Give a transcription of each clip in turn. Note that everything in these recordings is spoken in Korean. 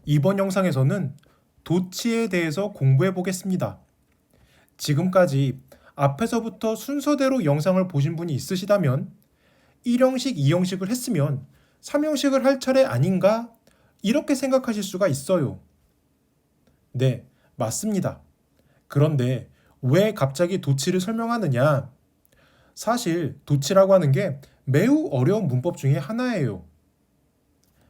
이번 영상에서는 도치에 대해서 공부해 보겠습니다. 지금까지 앞에서부터 순서대로 영상을 보신 분이 있으시다면 1형식, 2형식을 했으면 3형식을 할 차례 아닌가? 이렇게 생각하실 수가 있어요. 네, 맞습니다. 그런데 왜 갑자기 도치를 설명하느냐? 사실 도치라고 하는 게 매우 어려운 문법 중에 하나예요.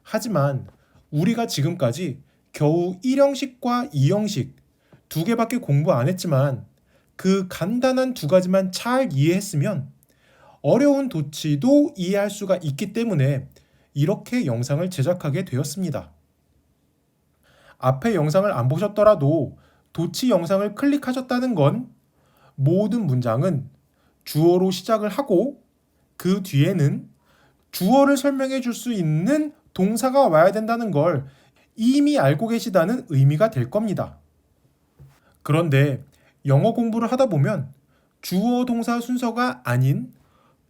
하지만 우리가 지금까지 겨우 1형식과 2형식 두 개밖에 공부 안 했지만 그 간단한 두 가지만 잘 이해했으면 어려운 도치도 이해할 수가 있기 때문에 이렇게 영상을 제작하게 되었습니다. 앞에 영상을 안 보셨더라도 도치 영상을 클릭하셨다는 건 모든 문장은 주어로 시작을 하고 그 뒤에는 주어를 설명해 줄 수 있는 동사가 와야 된다는 걸 이미 알고 계시다는 의미가 될 겁니다. 그런데 영어 공부를 하다 보면 주어 동사 순서가 아닌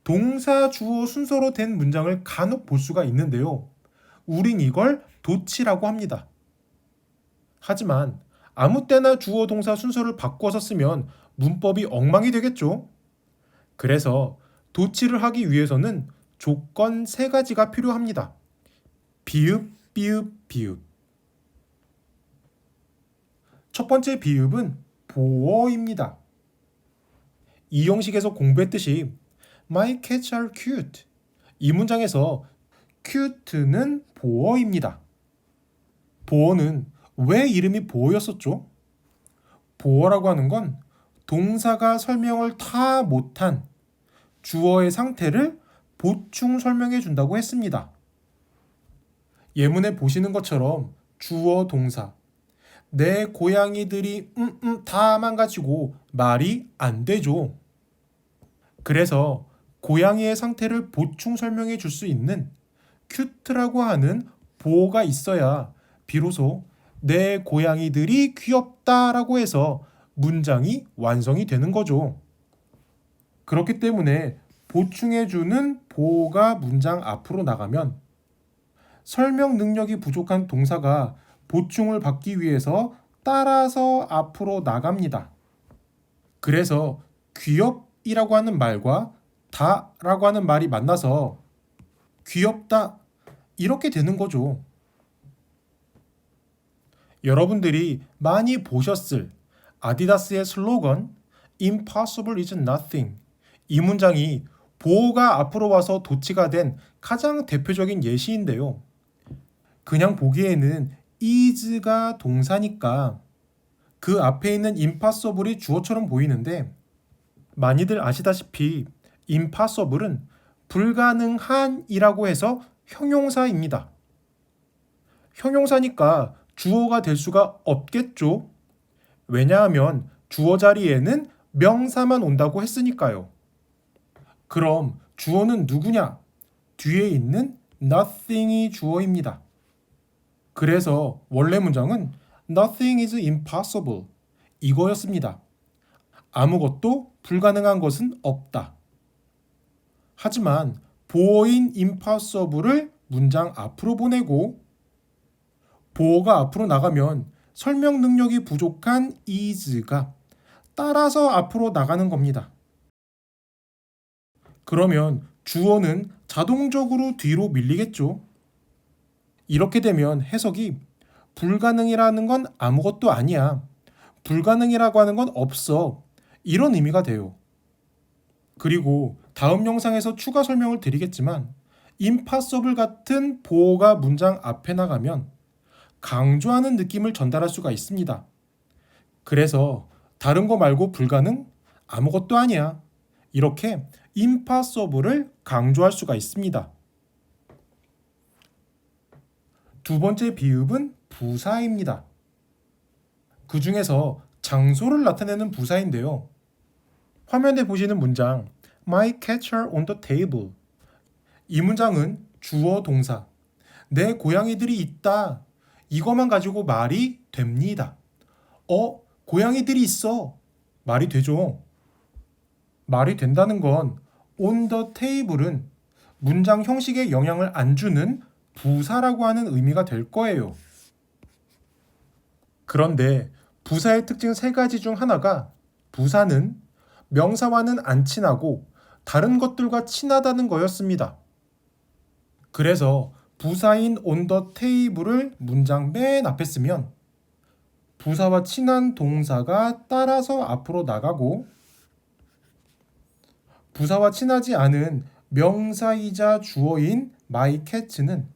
동사 주어 순서로 된 문장을 간혹 볼 수가 있는데요. 우린 이걸 도치라고 합니다. 하지만 아무 때나 주어 동사 순서를 바꿔서 쓰면 문법이 엉망이 되겠죠? 그래서 도치를 하기 위해서는 조건 3가지가 필요합니다. 비읍, 비읍, 비읍. 첫 번째 비읍은 보어입니다. 이 형식에서 공부했듯이 My cats are cute. 이 문장에서 cute는 보어입니다. 보어는 왜 이름이 보어였었죠? 보어라고 하는 건 동사가 설명을 다 못한 주어의 상태를 보충 설명해 준다고 했습니다. 예문에 보시는 것처럼 주어 동사 내 고양이들이 다만 가지고 말이 안 되죠. 그래서 고양이의 상태를 보충 설명해 줄 수 있는 큐트라고 하는 보어가 있어야 비로소 내 고양이들이 귀엽다라고 해서 문장이 완성이 되는 거죠. 그렇기 때문에 보충해주는 보어가 문장 앞으로 나가면 설명 능력이 부족한 동사가 보충을 받기 위해서 따라서 앞으로 나갑니다. 그래서 귀엽이라고 하는 말과 다라고 하는 말이 만나서 귀엽다 이렇게 되는 거죠. 여러분들이 많이 보셨을 아디다스의 슬로건 Impossible is nothing 이 문장이 보어가 앞으로 와서 도치가 된 가장 대표적인 예시인데요. 그냥 보기에는 is가 동사니까 그 앞에 있는 impossible이 주어처럼 보이는데 많이들 아시다시피 impossible은 불가능한이라고 해서 형용사입니다. 형용사니까 주어가 될 수가 없겠죠. 왜냐하면 주어 자리에는 명사만 온다고 했으니까요. 그럼 주어는 누구냐? 뒤에 있는 nothing이 주어입니다. 그래서 원래 문장은 nothing is impossible 이거였습니다. 아무것도 불가능한 것은 없다. 하지만 보어인 impossible을 문장 앞으로 보내고 보어가 앞으로 나가면 설명 능력이 부족한 is가 따라서 앞으로 나가는 겁니다. 그러면 주어는 자동적으로 뒤로 밀리겠죠. 이렇게 되면 해석이 불가능이라는 건 아무것도 아니야. 불가능이라고 하는 건 없어. 이런 의미가 돼요. 그리고 다음 영상에서 추가 설명을 드리겠지만 impossible 같은 보어가 문장 앞에 나가면 강조하는 느낌을 전달할 수가 있습니다. 그래서 다른 거 말고 불가능? 아무것도 아니야. 이렇게 impossible을 강조할 수가 있습니다. 두 번째 비읍은 부사입니다. 그 중에서 장소를 나타내는 부사인데요. 화면에 보시는 문장 My cats are on the table 이 문장은 주어 동사 내 고양이들이 있다 이것만 가지고 말이 됩니다. 고양이들이 있어 말이 되죠. 말이 된다는 건 on the table은 문장 형식에 영향을 안 주는 부사라고 하는 의미가 될 거예요. 그런데 부사의 특징 세 가지 중 하나가 부사는 명사와는 안 친하고 다른 것들과 친하다는 거였습니다. 그래서 부사인 on the table을 문장 맨 앞에 쓰면 부사와 친한 동사가 따라서 앞으로 나가고 부사와 친하지 않은 명사이자 주어인 my cats는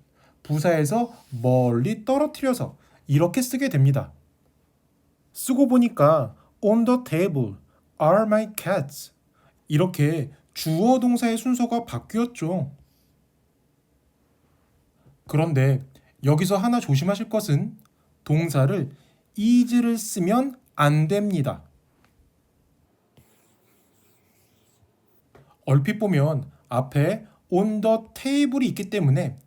부사에서 멀리 떨어뜨려서 이렇게 쓰게 됩니다. 쓰고 보니까 on the table are my cats 이렇게 주어 동사의 순서가 바뀌었죠. 그런데 여기서 하나 조심하실 것은 동사를 is를 쓰면 안 됩니다. 얼핏 보면 앞에 on the table이 있기 때문에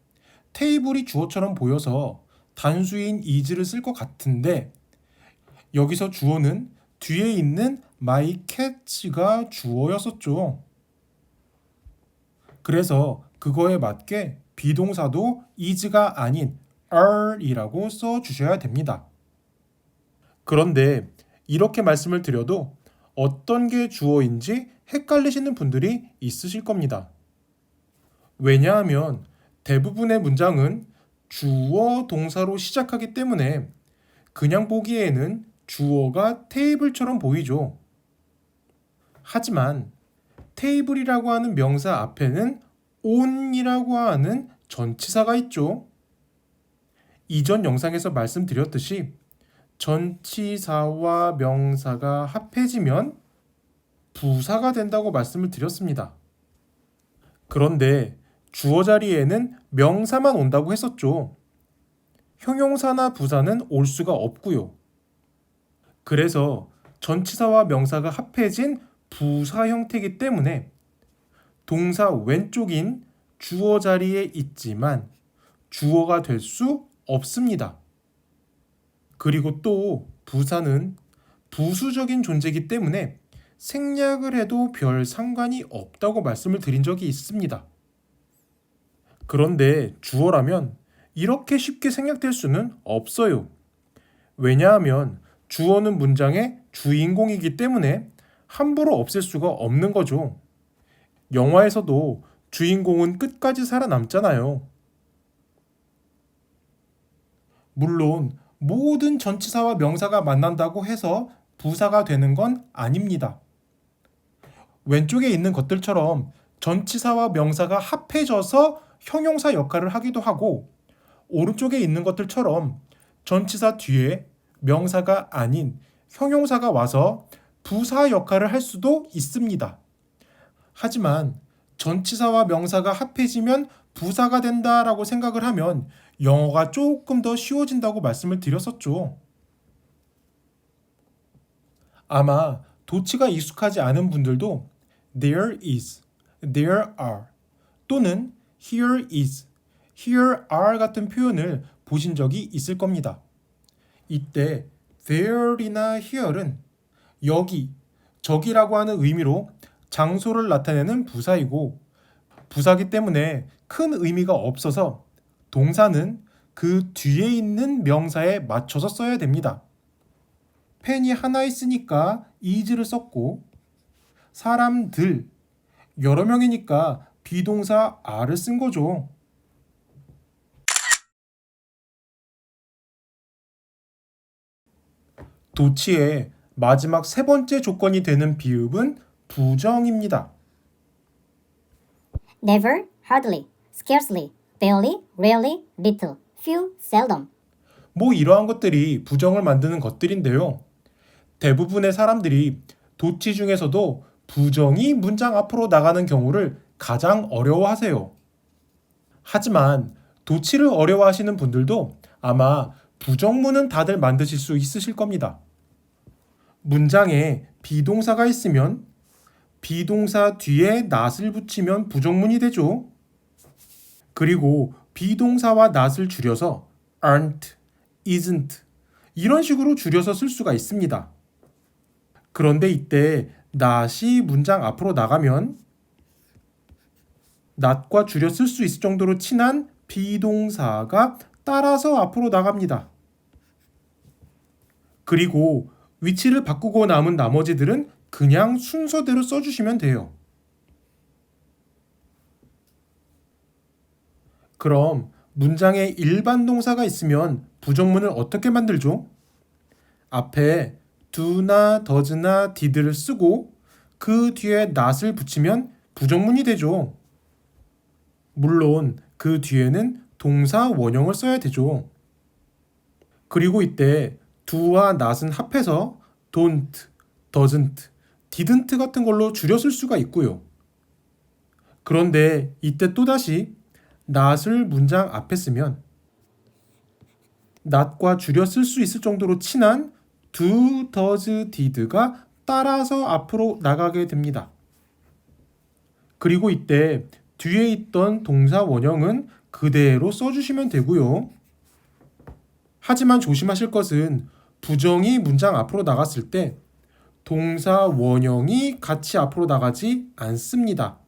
테이블이 주어처럼 보여서 단수인 is를 쓸 것 같은데 여기서 주어는 뒤에 있는 my cats가 주어였었죠. 그래서 그거에 맞게 비동사도 is가 아닌 are이라고 써주셔야 됩니다. 그런데 이렇게 말씀을 드려도 어떤 게 주어인지 헷갈리시는 분들이 있으실 겁니다. 왜냐하면 대부분의 문장은 주어 동사로 시작하기 때문에 그냥 보기에는 주어가 테이블처럼 보이죠. 하지만 테이블이라고 하는 명사 앞에는 on이라고 하는 전치사가 있죠. 이전 영상에서 말씀드렸듯이 전치사와 명사가 합해지면 부사가 된다고 말씀을 드렸습니다. 그런데 주어 자리에는 명사만 온다고 했었죠. 형용사나 부사는 올 수가 없고요. 그래서 전치사와 명사가 합해진 부사 형태이기 때문에 동사 왼쪽인 주어 자리에 있지만 주어가 될 수 없습니다. 그리고 또 부사는 부수적인 존재이기 때문에 생략을 해도 별 상관이 없다고 말씀을 드린 적이 있습니다. 그런데 주어라면 이렇게 쉽게 생략될 수는 없어요. 왜냐하면 주어는 문장의 주인공이기 때문에 함부로 없앨 수가 없는 거죠. 영화에서도 주인공은 끝까지 살아남잖아요. 물론 모든 전치사와 명사가 만난다고 해서 부사가 되는 건 아닙니다. 왼쪽에 있는 것들처럼 전치사와 명사가 합해져서 형용사 역할을 하기도 하고 오른쪽에 있는 것들처럼 전치사 뒤에 명사가 아닌 형용사가 와서 부사 역할을 할 수도 있습니다. 하지만 전치사와 명사가 합해지면 부사가 된다라고 생각을 하면 영어가 조금 더 쉬워진다고 말씀을 드렸었죠. 아마 도치가 익숙하지 않은 분들도 there is, there are 또는 here is, here are 같은 표현을 보신 적이 있을 겁니다. 이때 there이나 here은 여기, 저기라고 하는 의미로 장소를 나타내는 부사이고 부사기 때문에 큰 의미가 없어서 동사는 그 뒤에 있는 명사에 맞춰서 써야 됩니다. 펜이 하나 있으니까 is를 썼고 사람들, 여러 명이니까 비동사 are를 쓴 거죠. 도치의 마지막 세 번째 조건이 되는 비읍은 부정입니다. never, hardly, scarcely, barely, rarely, little, few, seldom. 뭐 이러한 것들이 부정을 만드는 것들인데요. 대부분의 사람들이 도치 중에서도 부정이 문장 앞으로 나가는 경우를 가장 어려워하세요. 하지만 도치를 어려워하시는 분들도 아마 부정문은 다들 만드실 수 있으실 겁니다. 문장에 비동사가 있으면 비동사 뒤에 not을 붙이면 부정문이 되죠. 그리고 비동사와 not을 줄여서 aren't, isn't 이런 식으로 줄여서 쓸 수가 있습니다. 그런데 이때 not이 문장 앞으로 나가면 not과 줄여 쓸 수 있을 정도로 친한 비동사가 따라서 앞으로 나갑니다. 그리고 위치를 바꾸고 남은 나머지들은 그냥 순서대로 써주시면 돼요. 그럼 문장에 일반 동사가 있으면 부정문을 어떻게 만들죠? 앞에 do나 does나 did를 쓰고 그 뒤에 not을 붙이면 부정문이 되죠. 물론 그 뒤에는 동사 원형을 써야 되죠. 그리고 이때 do와 not은 합해서 don't, doesn't, didn't 같은 걸로 줄여 쓸 수가 있고요. 그런데 이때 또다시 not을 문장 앞에 쓰면 not과 줄여 쓸 수 있을 정도로 친한 do, does, did가 따라서 앞으로 나가게 됩니다. 그리고 이때 뒤에 있던 동사 원형은 그대로 써주시면 되고요. 하지만 조심하실 것은 부정이 문장 앞으로 나갔을 때 동사 원형이 같이 앞으로 나가지 않습니다.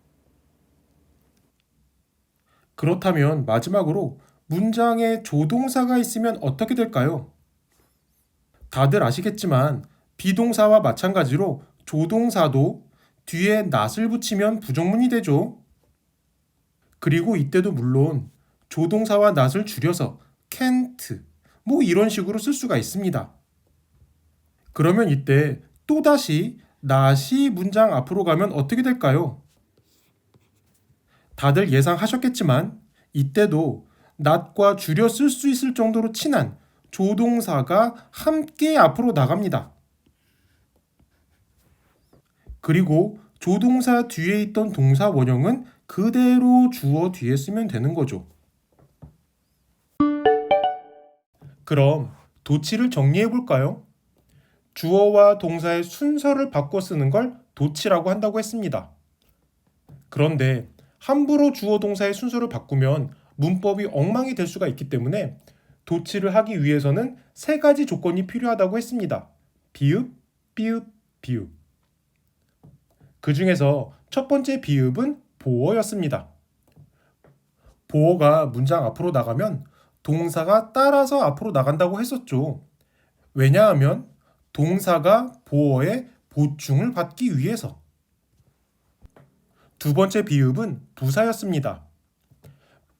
그렇다면 마지막으로 문장에 조동사가 있으면 어떻게 될까요? 다들 아시겠지만 비동사와 마찬가지로 조동사도 뒤에 not을 붙이면 부정문이 되죠. 그리고 이때도 물론 조동사와 not을 줄여서 can't, 뭐 이런 식으로 쓸 수가 있습니다. 그러면 이때 또다시 not이 문장 앞으로 가면 어떻게 될까요? 다들 예상하셨겠지만 이때도 not과 줄여 쓸 수 있을 정도로 친한 조동사가 함께 앞으로 나갑니다. 그리고 조동사 뒤에 있던 동사 원형은 그대로 주어 뒤에 쓰면 되는 거죠. 그럼 도치를 정리해 볼까요? 주어와 동사의 순서를 바꿔 쓰는 걸 도치라고 한다고 했습니다. 그런데 함부로 주어 동사의 순서를 바꾸면 문법이 엉망이 될 수가 있기 때문에 도치를 하기 위해서는 세 가지 조건이 필요하다고 했습니다. 비읍, 비읍, 비읍. 그 중에서 첫 번째 비읍은 보어였습니다. 보어가 문장 앞으로 나가면 동사가 따라서 앞으로 나간다고 했었죠. 왜냐하면 동사가 보어의 보충을 받기 위해서. 두 번째 비읍은 부사였습니다.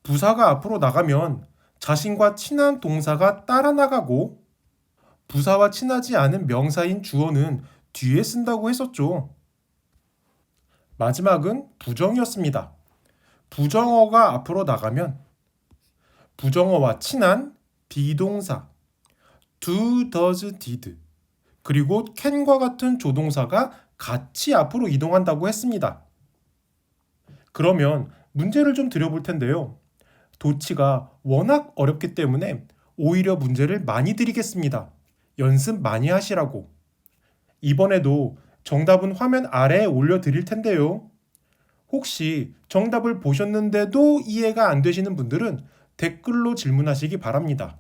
부사가 앞으로 나가면 자신과 친한 동사가 따라 나가고 부사와 친하지 않은 명사인 주어는 뒤에 쓴다고 했었죠. 마지막은 부정이었습니다. 부정어가 앞으로 나가면 부정어와 친한 비동사 do, does, did 그리고 can과 같은 조동사가 같이 앞으로 이동한다고 했습니다. 그러면 문제를 좀 드려볼 텐데요. 도치가 워낙 어렵기 때문에 오히려 문제를 많이 드리겠습니다. 연습 많이 하시라고. 이번에도 정답은 화면 아래에 올려드릴 텐데요. 혹시 정답을 보셨는데도 이해가 안 되시는 분들은 댓글로 질문하시기 바랍니다.